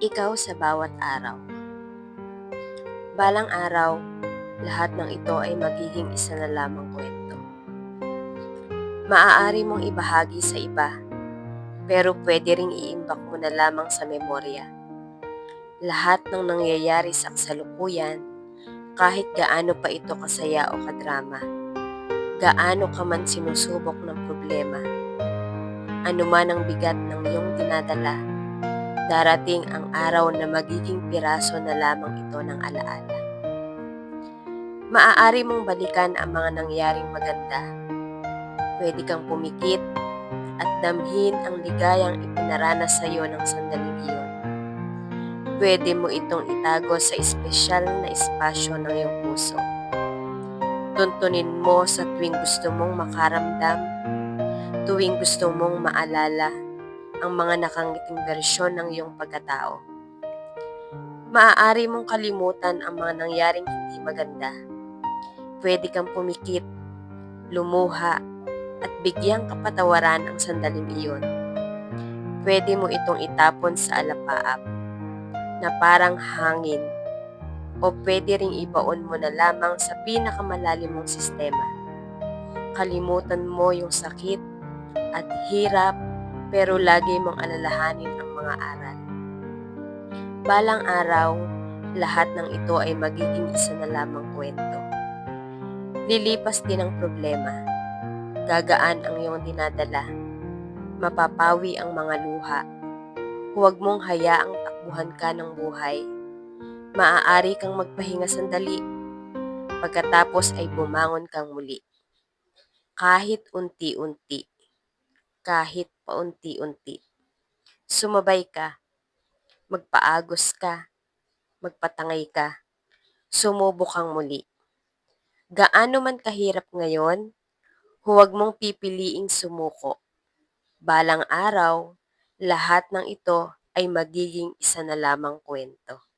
Ikaw sa bawat araw. Balang araw, lahat ng ito ay magiging isa na lamang kwento. Maaari mong ibahagi sa iba, pero pwede ring iimbak mo na lamang sa memorya. Lahat ng nangyayari sa kasalukuyan, kahit gaano pa ito kasaya o kadrama, gaano ka man sinusubok ng problema, anuman ang bigat ng iyong dinadala, darating ang araw na magiging piraso na lamang ito ng alaala. Maaari mong balikan ang mga nangyaring maganda. Pwede kang pumikit at damhin ang ligayang ipinaranas sa iyo ng sandaling iyon. Pwede mo itong itago sa espesyal na espasyo ng iyong puso. Tuntunin mo sa tuwing gusto mong makaramdam, tuwing gusto mong maalala ang mga nakangiting bersyon ng iyong pagkatao. Maaari mong kalimutan ang mga nangyaring hindi maganda. Pwede kang pumikit, lumuha, at bigyang kapatawaran ang sandaling iyon. Pwede mo itong itapon sa alapaap na parang hangin o pwede ring ibaon mo na lamang sa pinakamalalim mong sistema. Kalimutan mo yung sakit at hirap pero lagi mong alalahanin ang mga aral. Balang araw, lahat ng ito ay magiging isa na lamang kwento. Lilipas din ang problema. Gagaan ang iyong dinadala. Mapapawi ang mga luha. Huwag mong hayaang takbuhan ka ng buhay. Maaari kang magpahinga sandali. Pagkatapos ay bumangon kang muli. Kahit unti-unti. Kahit paunti-unti. Sumabay ka. Magpaagos ka. Magpatangay ka. Sumubok kang muli. Gaano man kahirap ngayon, huwag mong pipiliing sumuko. Balang araw, lahat ng ito ay magiging isa na lamang kwento.